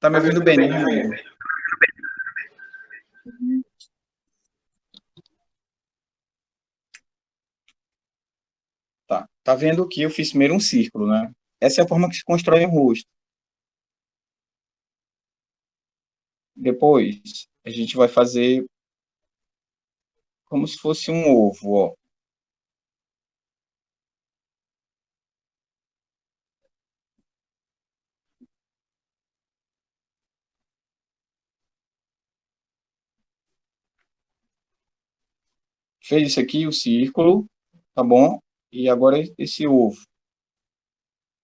Tá me ouvindo bem, né? Tá. Tá vendo que eu fiz primeiro um círculo, né? Essa é a forma que se constrói um rosto. Depois, a gente vai fazer como se fosse um ovo, ó. Fez isso aqui, o círculo, tá bom? E agora esse ovo.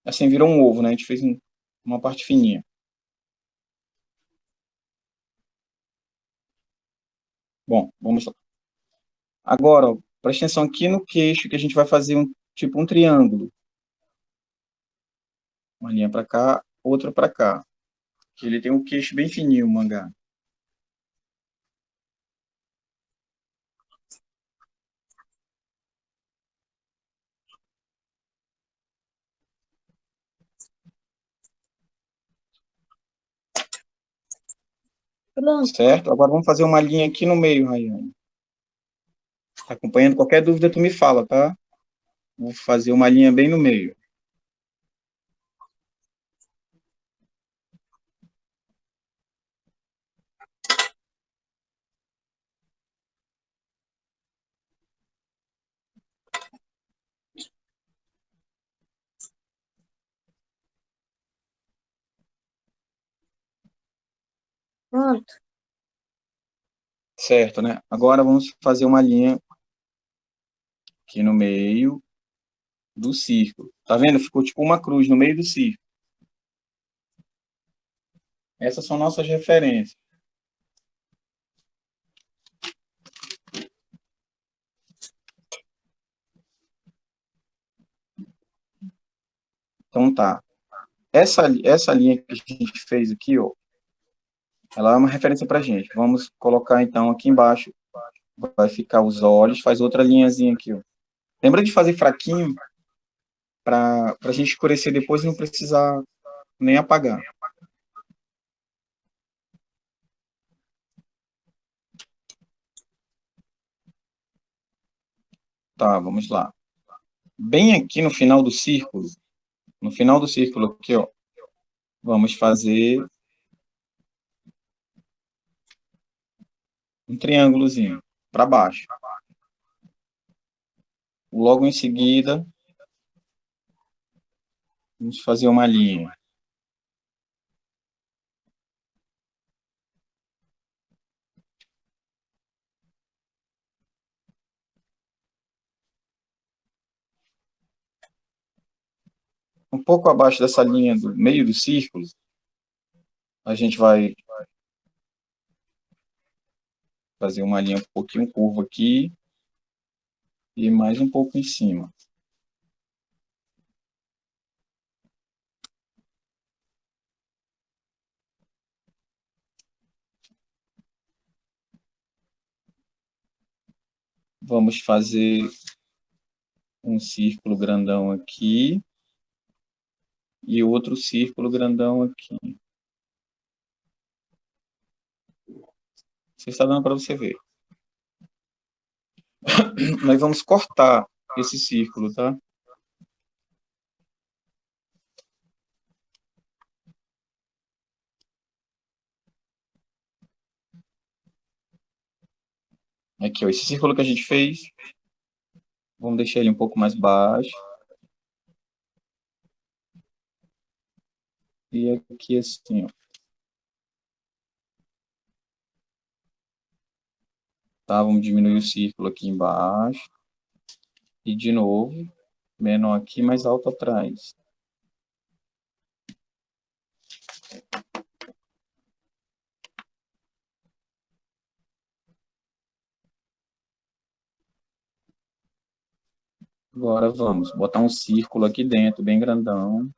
Assim virou um ovo, né? A gente fez uma parte fininha. Bom, vamos lá. Agora, ó, presta atenção aqui no queixo, que a gente vai fazer tipo um triângulo. Uma linha para cá, outra para cá. Que ele tem um queixo bem fininho, o mangá. Pronto. Certo? Agora vamos fazer uma linha aqui no meio, Rayane. Tá acompanhando? Qualquer dúvida tu me fala, tá? Vou fazer uma linha bem no meio. Pronto. Certo, né? Agora vamos fazer uma linha aqui no meio do círculo. Tá vendo? Ficou tipo uma cruz no meio do círculo. Essas são nossas referências. Então tá. Essa linha que a gente fez aqui, ó, ela é uma referência pra gente. Vamos colocar então aqui embaixo. Vai ficar os olhos, faz outra linhazinha aqui, ó. Lembra de fazer fraquinho para a gente escurecer depois e não precisar nem apagar. Tá, vamos lá. Bem aqui no final do círculo aqui, ó, vamos fazer um triângulozinho para baixo. Logo em seguida, vamos fazer uma linha. Um pouco abaixo dessa linha do meio do círculo, a gente vai fazer uma linha um pouquinho curva aqui e mais um pouco em cima. Vamos fazer um círculo grandão aqui e outro círculo grandão aqui. Você está dando para você ver. Nós vamos cortar esse círculo, tá? Aqui, ó, esse círculo que a gente fez, vamos deixar ele um pouco mais baixo. E aqui assim, ó. Tá? Vamos diminuir o círculo aqui embaixo. E de novo, menor aqui, mais alto atrás. Agora vamos botar um círculo aqui dentro, bem grandão.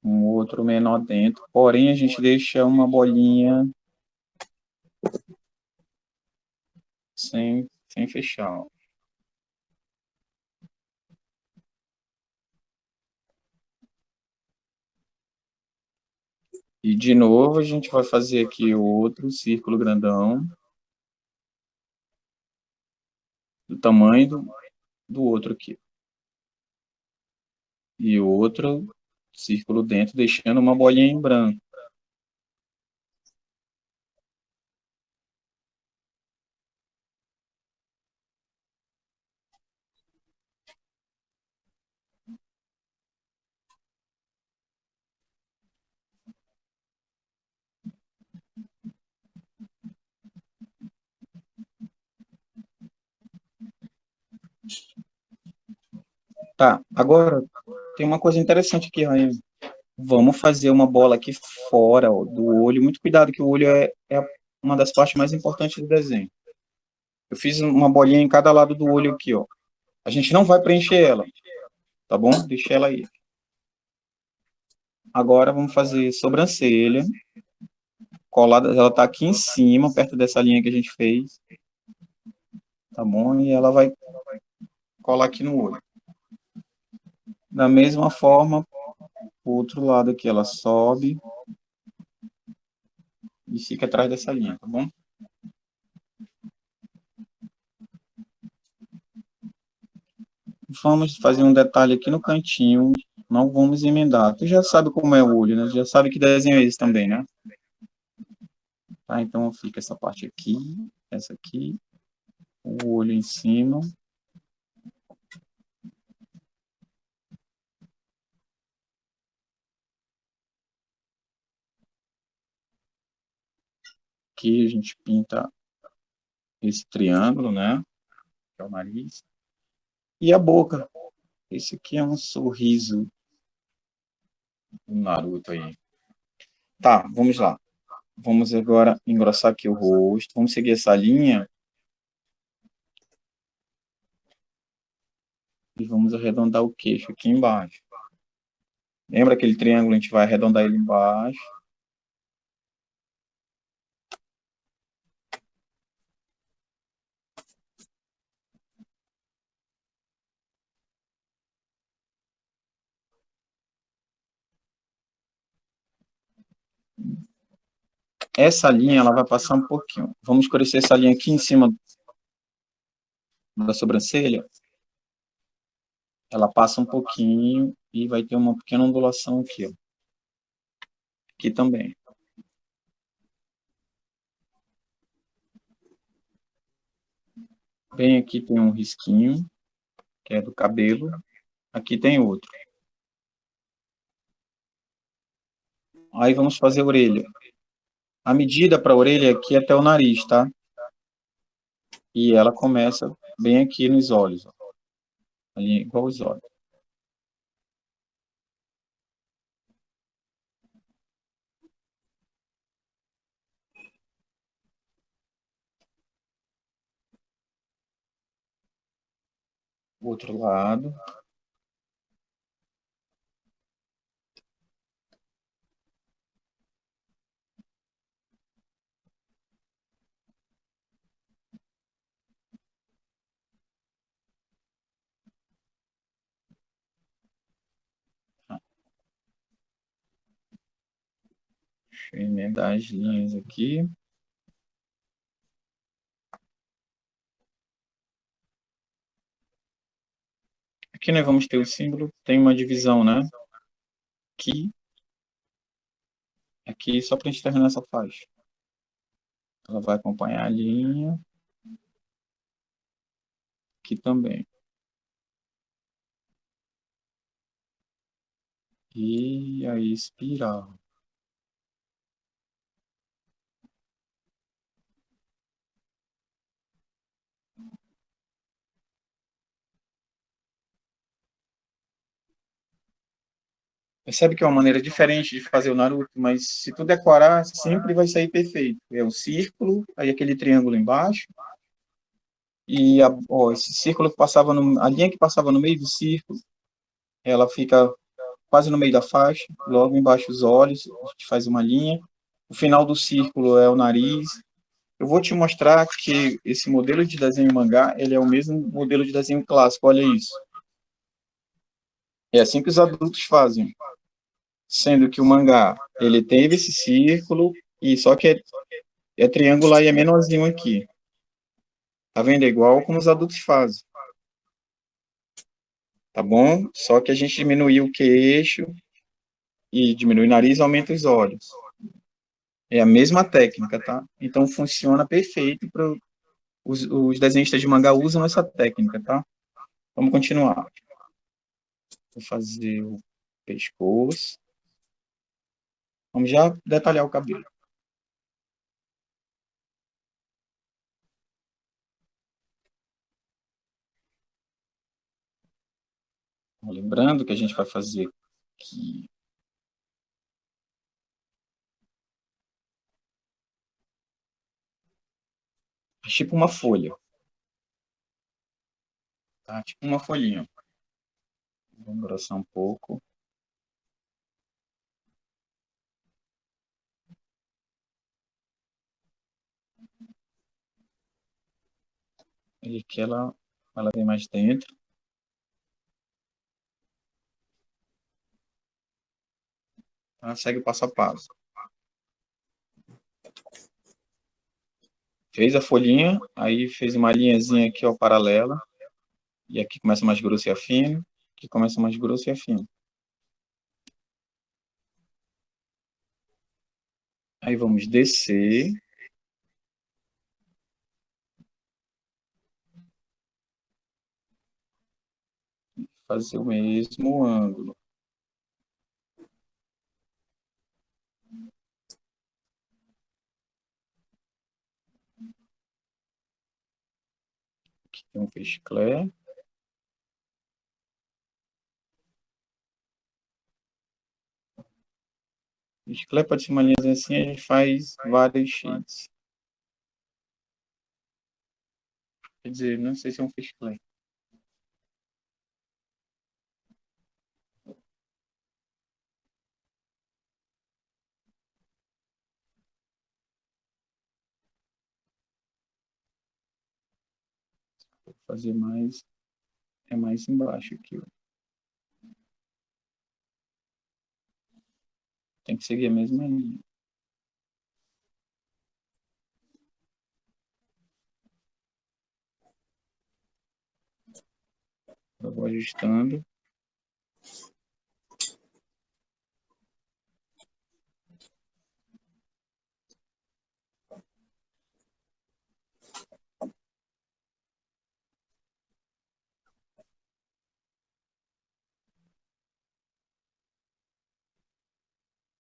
Um outro menor dentro. Porém, a gente deixa uma bolinha sem fechar, ó. E de novo a gente vai fazer aqui outro círculo grandão, do tamanho do outro aqui. E outro círculo dentro, deixando uma bolinha em branco. Tá, agora tem uma coisa interessante aqui, Rainha. Vamos fazer uma bola aqui fora, ó, do olho. Muito cuidado, que o olho é uma das partes mais importantes do desenho. Eu fiz uma bolinha em cada lado do olho aqui, ó. A gente não vai preencher ela, tá bom? Deixa ela aí. Agora vamos fazer sobrancelha. Colada, ela tá aqui em cima, perto dessa linha que a gente fez. Tá bom? E ela vai colar aqui no olho. Da mesma forma, o outro lado aqui, ela sobe e fica atrás dessa linha, tá bom? Vamos fazer um detalhe aqui no cantinho, não vamos emendar. Tu já sabe como é o olho, né? Já sabe que desenho é esse também, né? Tá, então fica essa parte aqui, essa aqui, o olho em cima. Aqui a gente pinta esse triângulo, né? Que é o nariz. E a boca. Esse aqui é um sorriso do Naruto aí. Tá, vamos lá. Vamos agora engrossar aqui o rosto. Vamos seguir essa linha. E vamos arredondar o queixo aqui embaixo. Lembra aquele triângulo? A gente vai arredondar ele embaixo. Essa linha, ela vai passar um pouquinho. Vamos escurecer essa linha aqui em cima da sobrancelha. Ela passa um pouquinho e vai ter uma pequena ondulação aqui, ó. Aqui também. Bem aqui tem um risquinho, que é do cabelo. Aqui tem outro. Aí vamos fazer a orelha. A medida para a orelha é aqui até o nariz, tá? E ela começa bem aqui nos olhos, ó. Ali, igual os olhos. O outro lado. Deixa eu emendar as linhas aqui. Aqui nós vamos ter o símbolo, tem uma divisão, né? Aqui só para a gente terminar essa faixa. Ela vai acompanhar a linha. Aqui também. E a espiral. Percebe que é uma maneira diferente de fazer o Naruto, mas se tu decorar, sempre vai sair perfeito. É o círculo, aí aquele triângulo embaixo, e esse círculo que passava a linha que passava no meio do círculo, ela fica quase no meio da faixa, logo embaixo os olhos, a gente faz uma linha. O final do círculo é o nariz, Eu vou te mostrar que esse modelo de desenho mangá, ele é o mesmo modelo de desenho clássico, olha isso. É assim que os adultos fazem. Sendo que o mangá, ele teve esse círculo, e só que é triangular e é menorzinho aqui. Tá vendo? É igual como os adultos fazem. Tá bom? Só que a gente diminuiu o queixo e diminui o nariz e aumenta os olhos. É a mesma técnica, tá? Então funciona perfeito para os desenhistas de mangá usam essa técnica, tá? Vamos continuar. Vou fazer o pescoço. Vamos já detalhar o cabelo. Lembrando que a gente vai fazer aqui. É tipo uma folha. Tá? Tipo uma folhinha. Vou engrossar um pouco. E aqui ela vem mais dentro. Tá? Segue o passo a passo. Fez a folhinha, aí fez uma linhazinha aqui, ó, paralela. E aqui começa mais grosso e afino. Aqui começa mais grosso e afino. Aí vamos descer. Fazer o mesmo ângulo. Aqui tem um peixclé. Peixclé pode ser uma linha assim, a gente faz vários shades. Quer dizer, não sei se é um peixclé. Vou fazer mais, é mais embaixo aqui, ó. Tem que seguir a mesma linha. Eu vou ajustando.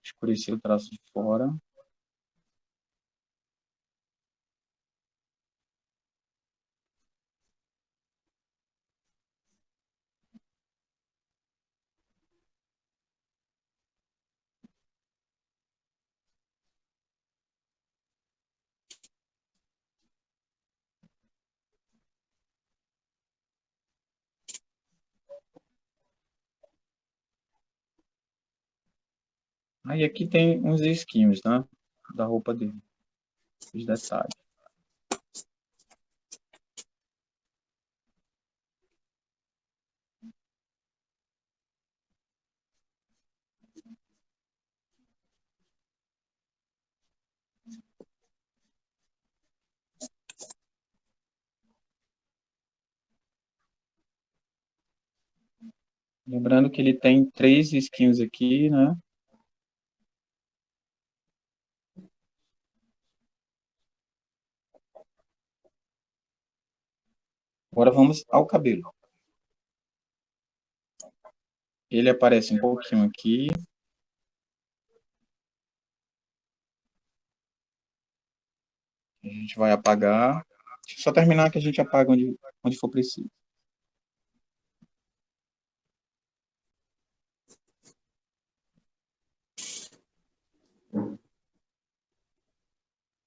Escurecer o traço de fora. Aí aqui tem uns risquinhos, né? Da roupa dele. Os detalhes. Lembrando que ele tem 3 risquinhos aqui, né? Agora vamos ao cabelo. Ele aparece um pouquinho aqui. A gente vai apagar. Deixa eu só terminar que a gente apaga onde for preciso.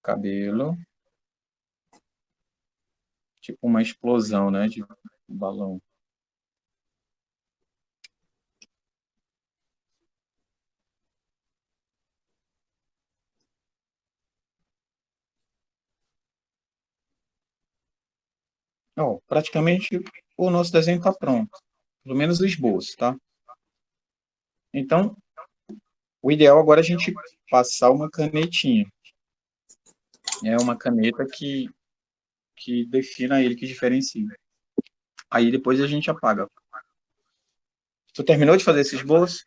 Cabelo. Tipo uma explosão, né? De balão. Ó, praticamente o nosso desenho está pronto. Pelo menos o esboço, tá? Então, o ideal agora é a gente passar uma canetinha. É uma caneta que defina ele, que diferencia. Aí depois a gente apaga. Tu terminou de fazer esse esboço?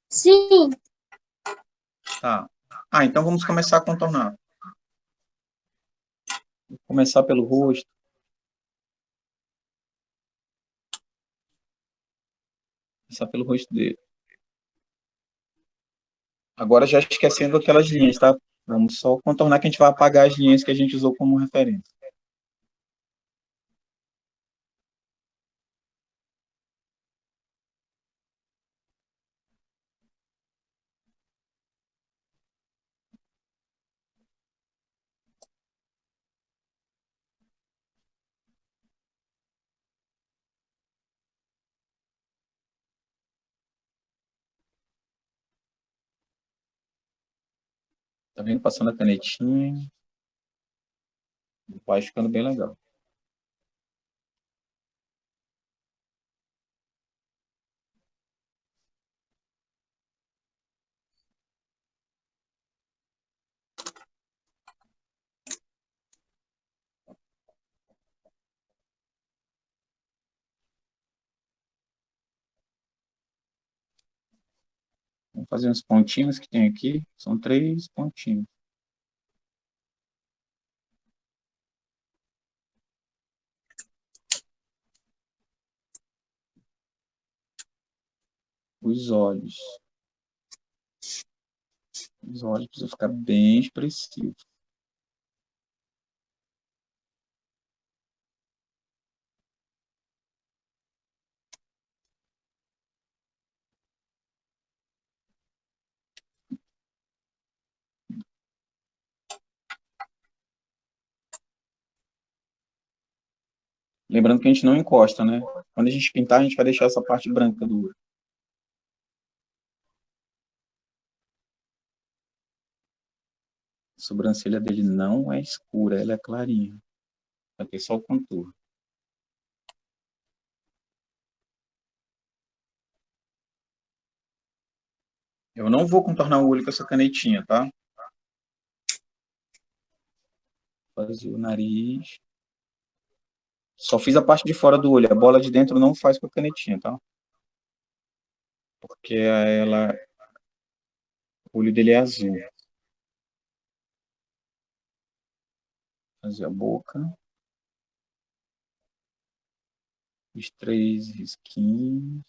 Sim. Tá. Ah, então vamos começar a contornar. Vou começar pelo rosto. Começar pelo rosto dele. Agora já esquecendo aquelas linhas, tá? Vamos só contornar que a gente vai apagar as linhas que a gente usou como referência. Tá vendo? Passando a canetinha. Vai ficando bem legal. Vamos fazer uns pontinhos que tem aqui. São 3 pontinhos. Os olhos. Os olhos precisam ficar bem expressivos. Lembrando que a gente não encosta, né? Quando a gente pintar, a gente vai deixar essa parte branca do olho. A sobrancelha dele não é escura, ela é clarinha. Vai ter só o contorno. Eu não vou contornar o olho com essa canetinha, tá? Vou fazer o nariz. Só fiz a parte de fora do olho. A bola de dentro não faz com a canetinha, tá? Porque o olho dele é azul. Fazer a boca. Os 3 risquinhos.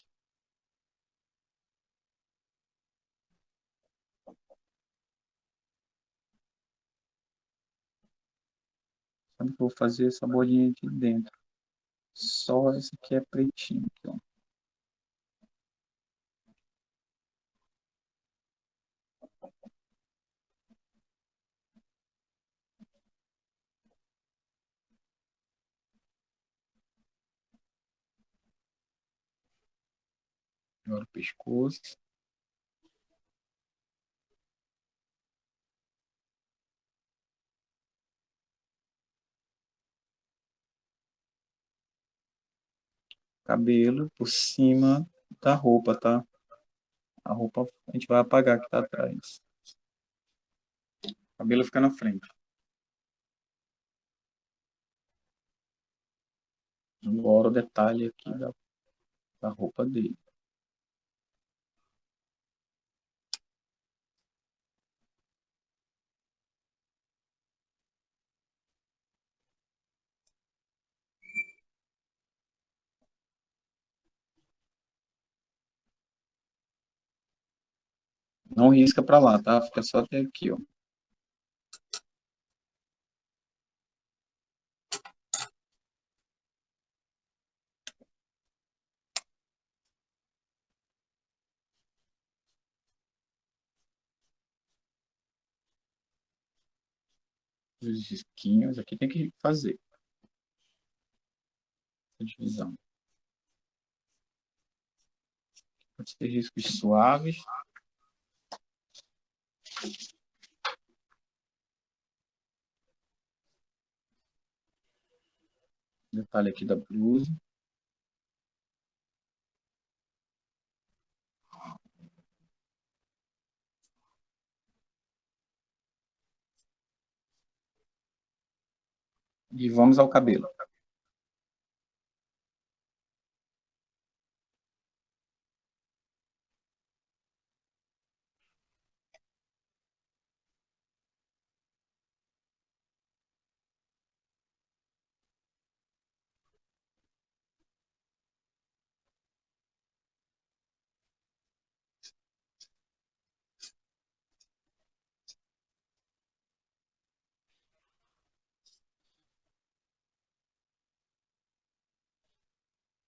Sabe que eu vou fazer essa bolinha aqui dentro. Só esse aqui é pretinho. Aqui, ó. Agora o pescoço. Cabelo por cima da roupa, tá? A roupa a gente vai apagar que tá atrás. O cabelo fica na frente. Agora o detalhe aqui da roupa dele. Não risca pra lá, tá? Fica só até aqui, ó. Os risquinhos aqui tem que fazer a divisão. Pode ser riscos suaves. Detalhe aqui da blusa. E vamos ao cabelo.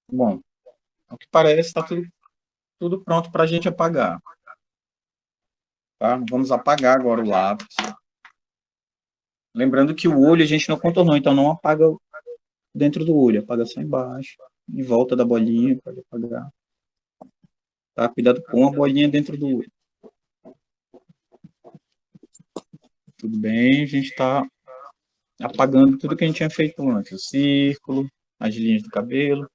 Bom, ao que parece, está tudo pronto para a gente apagar. Tá? Vamos apagar agora o lápis. Lembrando que o olho a gente não contornou, então não apaga dentro do olho, apaga só embaixo, em volta da bolinha, pode apagar. Tá? Cuidado com a bolinha dentro do olho. Tudo bem, a gente está apagando tudo que a gente tinha feito antes, o círculo, as linhas do cabelo.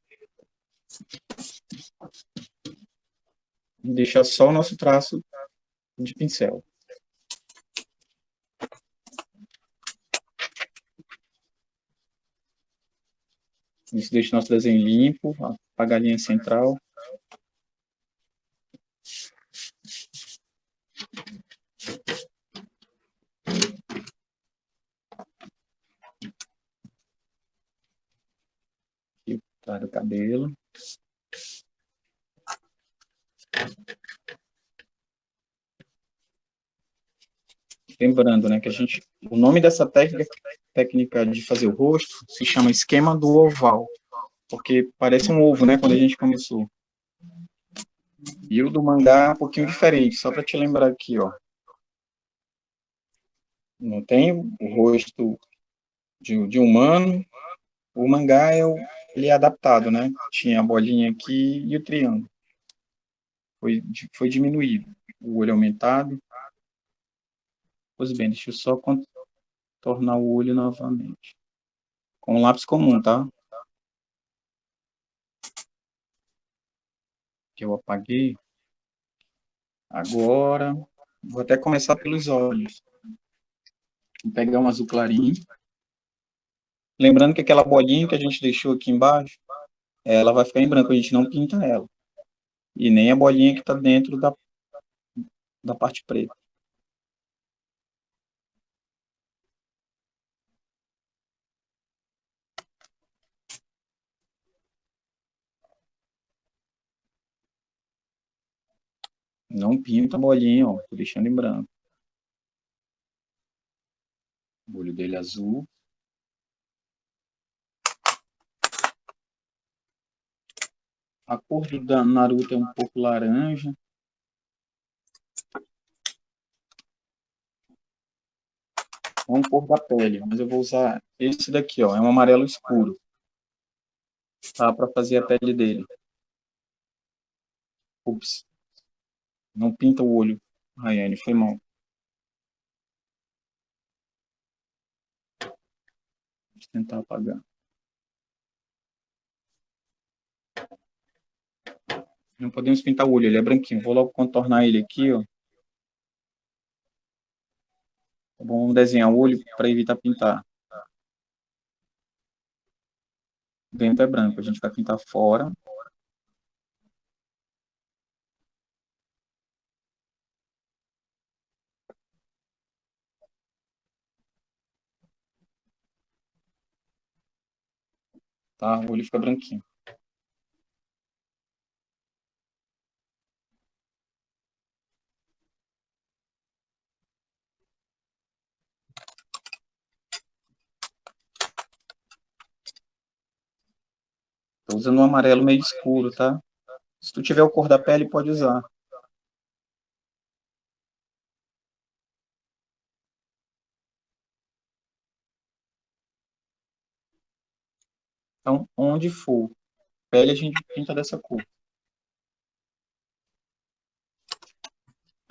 Deixar só o nosso traço de pincel. Isso deixa o nosso desenho limpo, apagar a linha central. Aqui o trás do cabelo. Lembrando, né, que o nome dessa técnica de fazer o rosto se chama esquema do oval, porque parece um ovo, né, quando a gente começou. E o do mangá é um pouquinho diferente, só para te lembrar aqui, ó. Não tem o rosto de humano, o mangá ele é adaptado, né? Tinha a bolinha aqui e o triângulo. Foi diminuído. O olho aumentado. Pois bem, deixa eu só contornar o olho novamente. Com um lápis comum, tá? Que eu apaguei. Agora, vou até começar pelos olhos. Vou pegar um azul clarinho. Lembrando que aquela bolinha que a gente deixou aqui embaixo, ela vai ficar em branco, a gente não pinta ela. E nem a bolinha que está dentro da parte preta. Não pinta a bolinha, ó. Tô deixando em branco. O olho dele azul. A cor do Naruto é um pouco laranja. Com a cor da pele, mas eu vou usar esse daqui, ó. É um amarelo escuro. Tá? Para fazer a pele dele. Ups. Não pinta o olho, Rayane, foi mal. Vou tentar apagar. Não podemos pintar o olho, ele é branquinho. Vou logo contornar ele aqui, ó. Tá bom, vamos desenhar o olho para evitar pintar. Dentro é branco, a gente vai pintar fora. Tá? O olho fica branquinho. Tô usando um amarelo meio escuro, tá? Se tu tiver o cor da pele, pode usar. Então, onde for pele, a gente pinta dessa cor.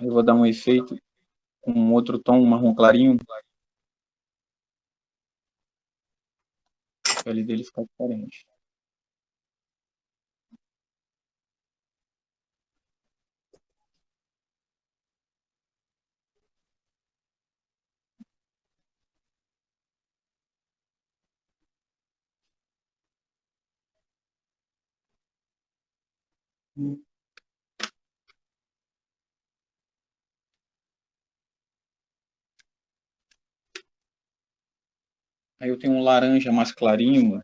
Eu vou dar um efeito com um outro tom, um marrom clarinho. A pele dele fica diferente. Aí eu tenho um laranja mais clarinho,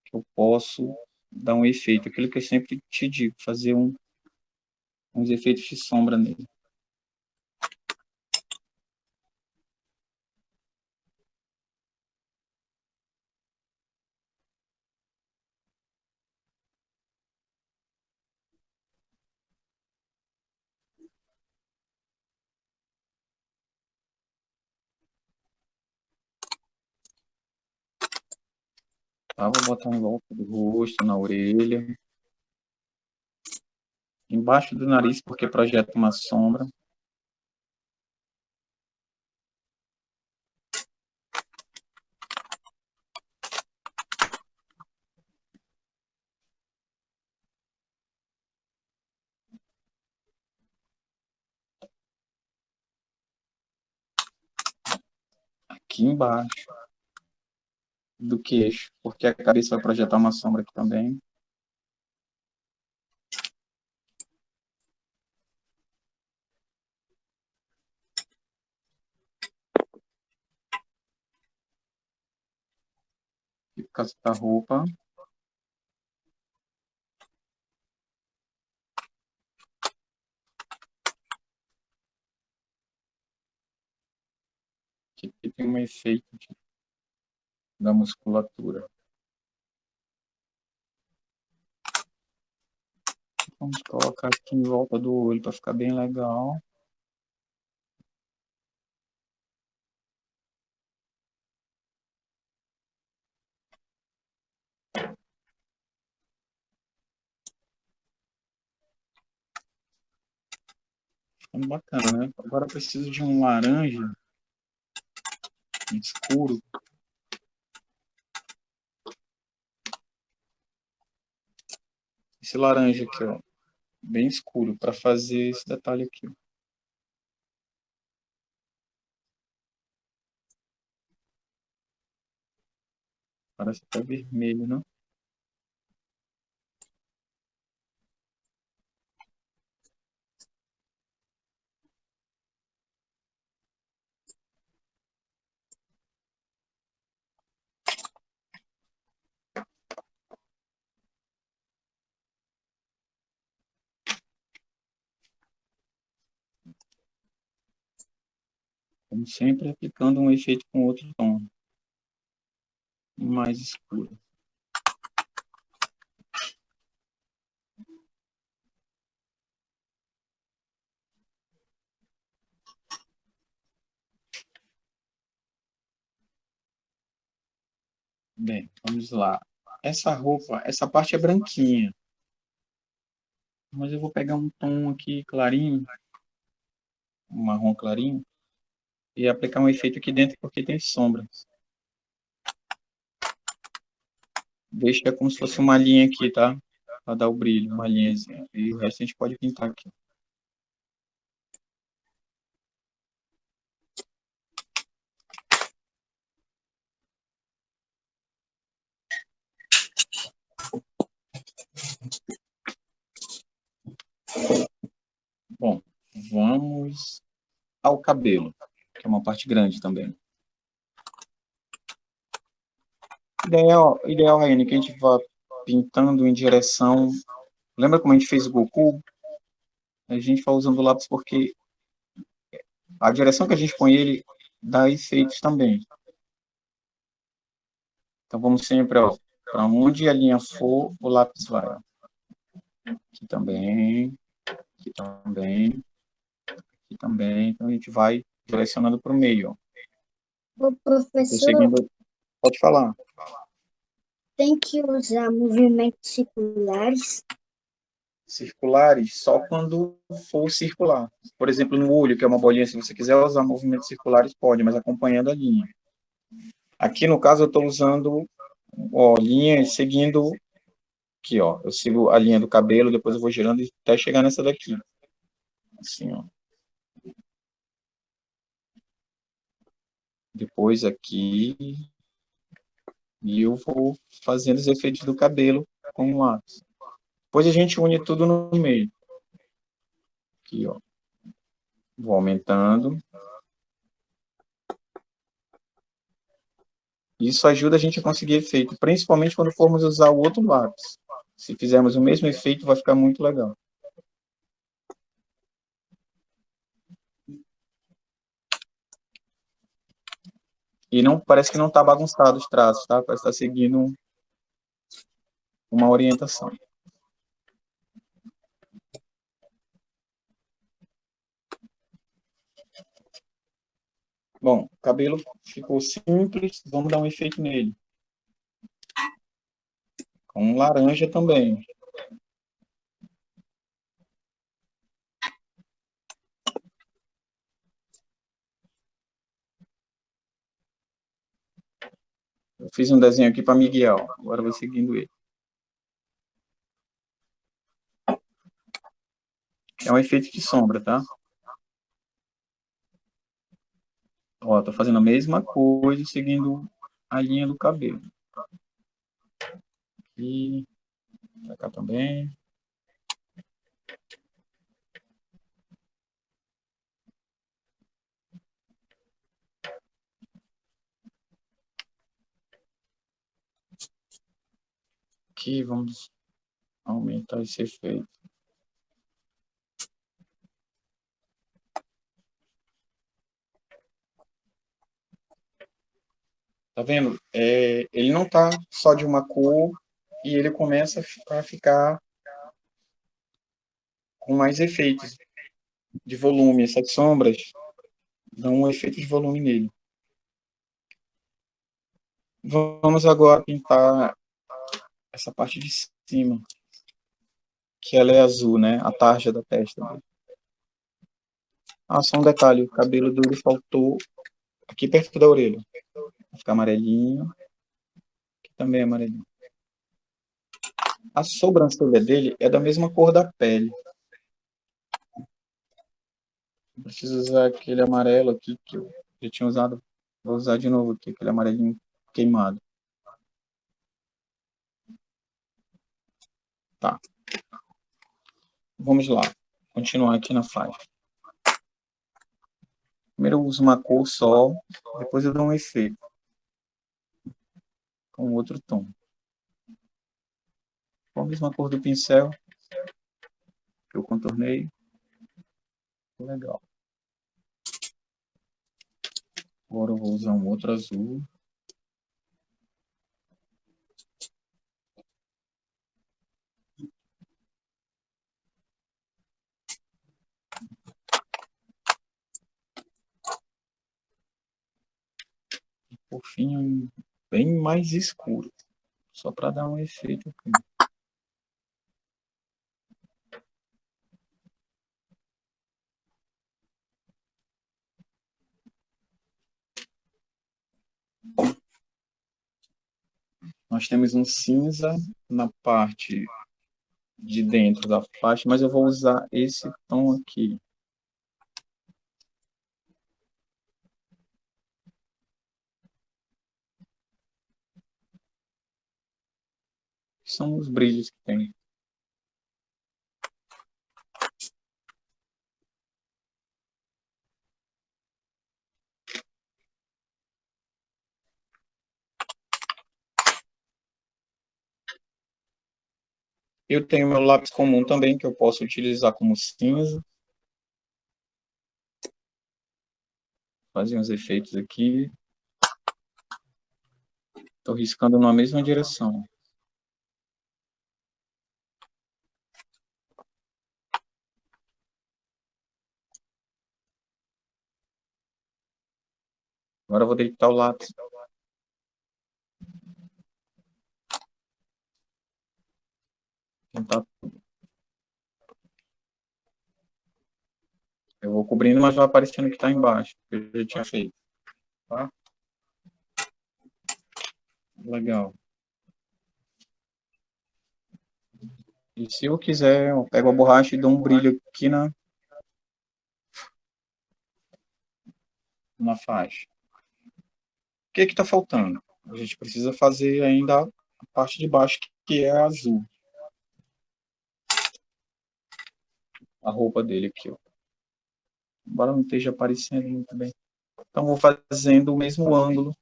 que eu posso dar um efeito. Aquilo que eu sempre te digo, fazer uns efeitos de sombra nele. Tá? Vou botar em volta do rosto, na orelha. Embaixo do nariz, porque projeta uma sombra. Aqui embaixo do queixo, porque a cabeça vai projetar uma sombra aqui também. E por causa da roupa. Aqui tem um efeito da musculatura. Vamos colocar aqui em volta do olho para ficar bem legal. Ficando bacana, né? Agora eu preciso de um laranja escuro. Esse laranja aqui, ó, bem escuro, para fazer esse detalhe aqui. Parece até vermelho, né? Como sempre, aplicando um efeito com outro tom, mais escuro. Bem, vamos lá. Essa roupa, essa parte é branquinha, mas eu vou pegar um tom aqui clarinho, um marrom clarinho, e aplicar um efeito aqui dentro porque tem sombra. Deixa como se fosse uma linha aqui, tá? Para dar o brilho, uma linhazinha. E o resto a gente pode pintar aqui. Bom, vamos ao cabelo, que é uma parte grande também. Ideal, Raiane, que a gente vá pintando em direção... Lembra como a gente fez o Goku? A gente vai usando o lápis porque a direção que a gente põe ele dá efeitos também. Então vamos sempre, ó, para onde a linha for, o lápis vai. Ó. Aqui também, aqui também, aqui também. Então a gente vai direcionando para o meio. Ó. O professor Seguindo... Pode falar. tem que usar movimentos circulares. Circulares só quando for circular. Por exemplo, no olho, que é uma bolinha, se você quiser usar movimentos circulares, pode, mas acompanhando a linha. Aqui, no caso, eu estou usando ó, linha seguindo aqui, ó. Eu sigo a linha do cabelo, depois eu vou girando até chegar nessa daqui. Assim, ó. Depois aqui, e eu vou fazendo os efeitos do cabelo com o lápis. Depois a gente une tudo no meio. Aqui, ó. Vou aumentando. Isso ajuda a gente a conseguir efeito, principalmente quando formos usar o outro lápis. Se fizermos o mesmo efeito, vai ficar muito legal. E não parece que não está bagunçado os traços, tá? Parece estar seguindo uma orientação. Bom, o cabelo ficou simples, vamos dar um efeito nele. Com laranja também. Eu fiz um desenho aqui para Miguel, agora eu vou seguindo ele. É um efeito de sombra, tá? Ó, tô fazendo a mesma coisa, seguindo a linha do cabelo. E pra cá também. Aqui, vamos aumentar esse efeito. Tá vendo? Ele não tá só de uma cor e ele começa a ficar com mais efeitos de volume. Essas sombras dão um efeito de volume nele. Vamos agora pintar essa parte de cima, que ela é azul, né? A tarja da testa dele. Ah, só um detalhe, o cabelo dele faltou aqui perto da orelha. Vai ficar amarelinho, aqui também é amarelinho. A sobrancelha dele é da mesma cor da pele. Eu preciso usar aquele amarelo aqui que eu já tinha usado. Vou usar de novo aqui, aquele amarelinho queimado. Tá. Vamos lá. Continuar aqui na faixa. Primeiro eu uso uma cor só, depois eu dou um efeito com outro tom. Com a mesma cor do pincel que eu contornei. Legal. Agora eu vou usar um outro azul. E por fim, um bem mais escuro. Só para dar um efeito aqui. Nós temos um cinza na parte de dentro da faixa, mas eu vou usar esse tom aqui. São os brilhos que tem. Eu tenho meu lápis comum também, que eu posso utilizar como cinza. Fazer uns efeitos aqui. Estou riscando na mesma direção. Agora eu vou deitar o lápis. Tentar. Eu vou cobrindo, mas vai aparecendo que está embaixo, que eu já tinha feito. Tá? Legal. E se eu quiser, eu pego a borracha e dou um brilho aqui na faixa. O que está faltando? A gente precisa fazer ainda a parte de baixo, que é azul. A roupa dele aqui, ó. Embora não esteja aparecendo muito bem. Então, vou fazendo o mesmo ângulo.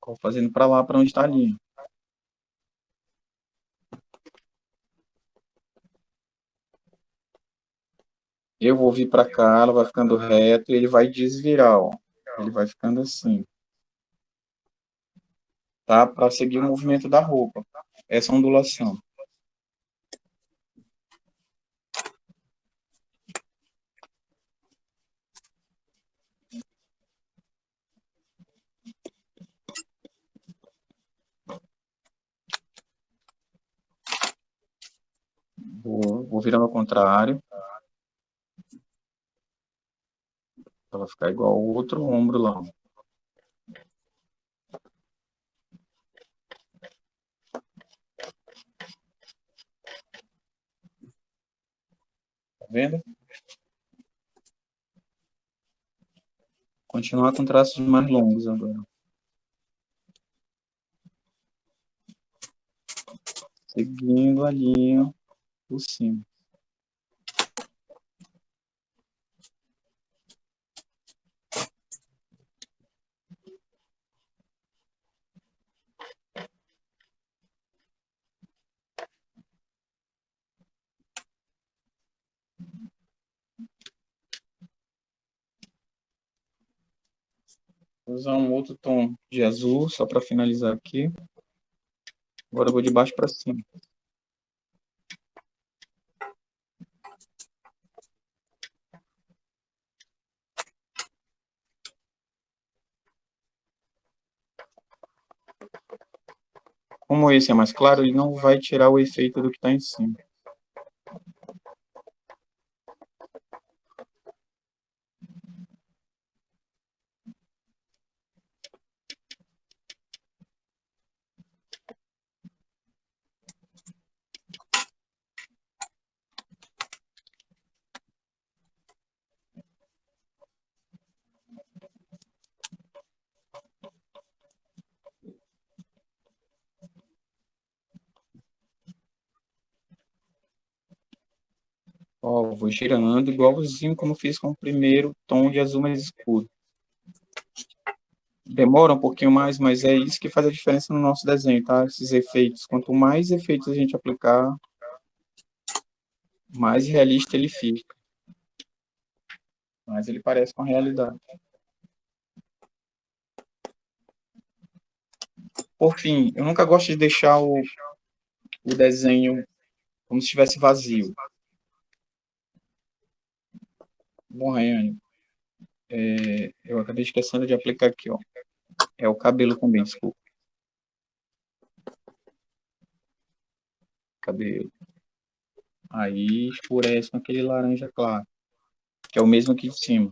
Vou fazendo para lá, para onde está a linha. Eu vou vir para cá, ela vai ficando reto e ele vai desvirar, ó. Ele vai ficando assim. Tá? Para seguir o movimento da roupa. Essa ondulação. Vou virando ao contrário. Ela vai ficar igual ao outro ombro lá. Tá vendo? Continuar com traços mais longos agora. Seguindo a linha por cima. Vou usar um outro tom de azul, só para finalizar aqui. Agora eu vou de baixo para cima. Como esse é mais claro, ele não vai tirar o efeito do que está em cima. Ó, vou girando igualzinho como fiz com o primeiro tom de azul mais escuro. Demora um pouquinho mais, mas é isso que faz a diferença no nosso desenho, tá? Esses efeitos. Quanto mais efeitos a gente aplicar, mais realista ele fica. Mais ele parece com a realidade. Por fim, eu nunca gosto de deixar o desenho como se estivesse vazio. Bom, Rayane, eu acabei esquecendo de aplicar aqui, ó. É o cabelo também, desculpa. Cabelo. Aí escurece com aquele laranja claro, que é o mesmo aqui de cima.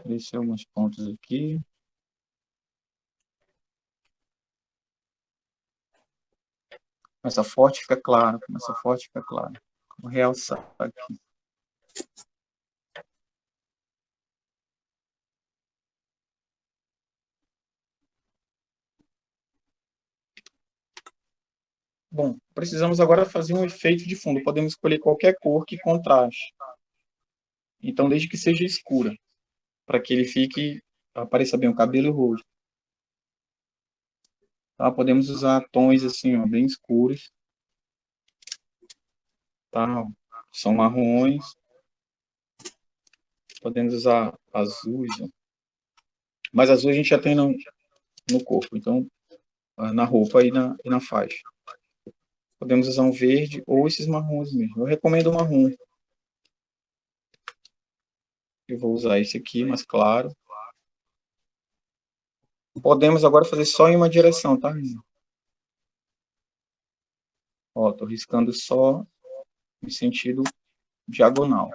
Descer alguns pontos aqui. Começa forte, fica claro. Começa forte, fica claro. Vou realçar aqui. Bom, precisamos agora fazer um efeito de fundo. Podemos escolher qualquer cor que contraste. Então, desde que seja escura, para que ele fique, apareça bem o cabelo e o rosto. Tá? Podemos usar tons assim, ó, bem escuros. Tá? São marrons. Podemos usar azuis. Ó. Mas azul a gente já tem no corpo, então na roupa e na faixa. Podemos usar um verde ou esses marrons mesmo. Eu recomendo o marrom. Eu vou usar esse aqui, mais claro. Podemos agora fazer só em uma direção, tá? estou riscando só em sentido diagonal.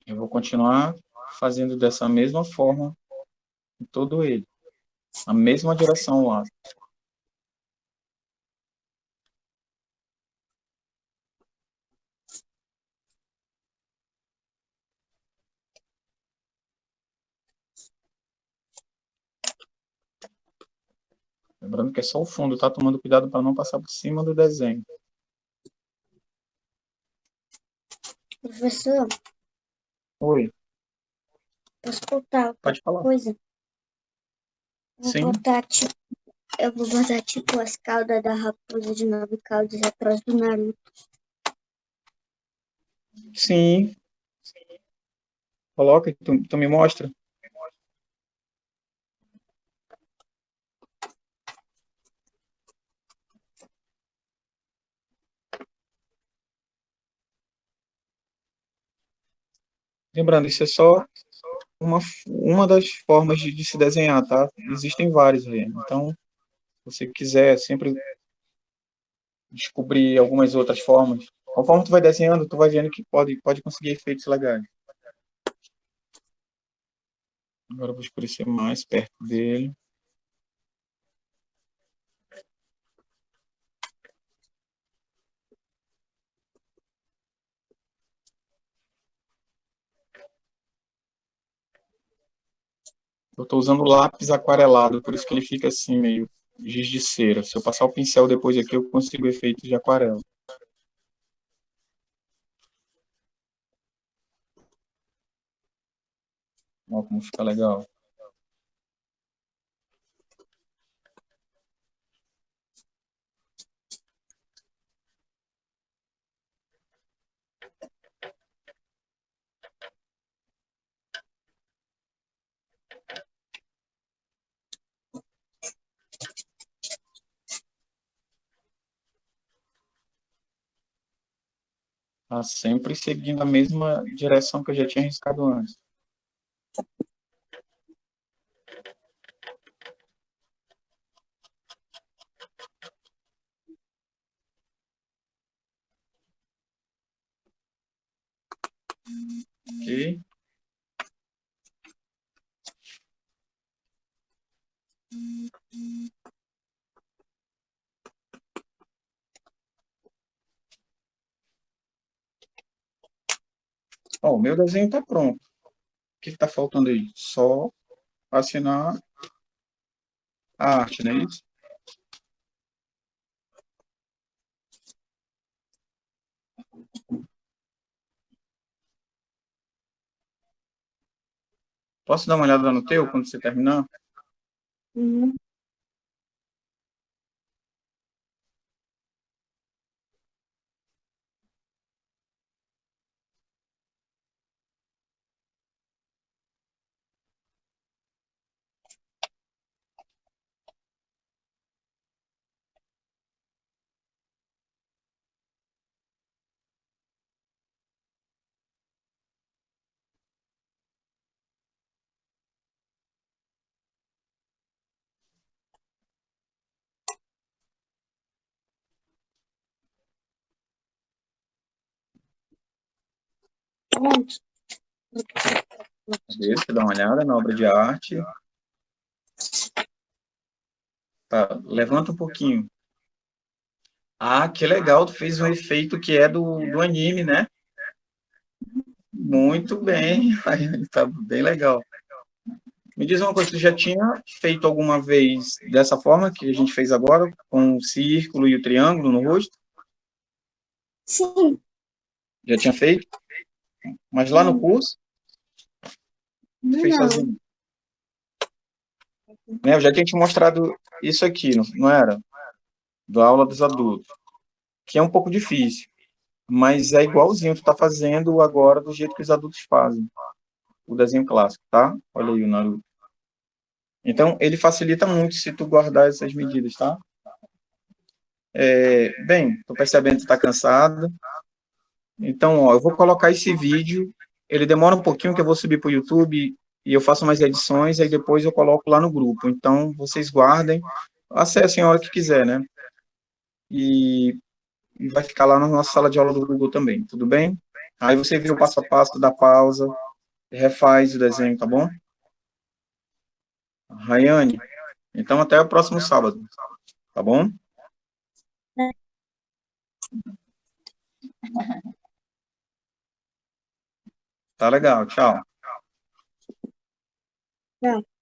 Eu vou continuar fazendo dessa mesma forma em todo ele. A mesma direção lá. Lembrando que é só o fundo, tá? Tomando cuidado para não passar por cima do desenho. Professor, Oi, posso botar outra pode falar. coisa? Sim, Eu vou botar tipo as caudas da raposa de 9 caudas atrás do Naruto. sim. Coloca, tu me mostra. Lembrando, isso é só uma das formas de se desenhar, tá? Existem várias aí. Então, se você quiser sempre descobrir algumas outras formas, conforme tu vai desenhando, tu vai vendo que pode conseguir efeitos legais. Agora eu vou escurecer mais perto dele. Eu estou usando lápis aquarelado, por isso que ele fica assim, meio giz de cera. Se eu passar o pincel depois aqui, eu consigo efeitos de aquarela. Olha como fica legal. Tá sempre seguindo a mesma direção que eu já tinha riscado antes. Ok? Ó, o meu desenho está pronto. O que está faltando aí? Só assinar a arte, não é isso? Posso dar uma olhada no teu quando você terminar? Uhum. Pronto. Deixa eu dar uma olhada na obra de arte. Tá, levanta um pouquinho. Ah, que legal, tu fez um efeito que é do anime, né? Muito bem, aí, tá bem legal. Me diz uma coisa, tu já tinha feito alguma vez dessa forma que a gente fez agora, com o círculo e o triângulo no rosto? Sim, Já tinha feito? Mas lá no curso, tu fez não. sozinho? Né? Eu já tinha te mostrado isso aqui, não era? Da aula dos adultos, que é um pouco difícil. mas é igualzinho, tu tá fazendo agora do jeito que os adultos fazem, o desenho clássico, tá? Olha aí o Naruto. Então, ele facilita muito se tu guardar essas medidas, tá? Bem, tô percebendo que tu tá cansado. Então, ó, eu vou colocar esse vídeo, ele demora um pouquinho que eu vou subir para o YouTube e eu faço umas edições, aí depois eu coloco lá no grupo. Então, vocês guardem, acessem a hora que quiser, né? E, e vai ficar lá na nossa sala de aula do Google também, tudo bem? Aí você vê o passo a passo, dá pausa, refaz o desenho, tá bom? Rayane, então até o próximo sábado, tá bom? Tá legal, tchau. Tchau.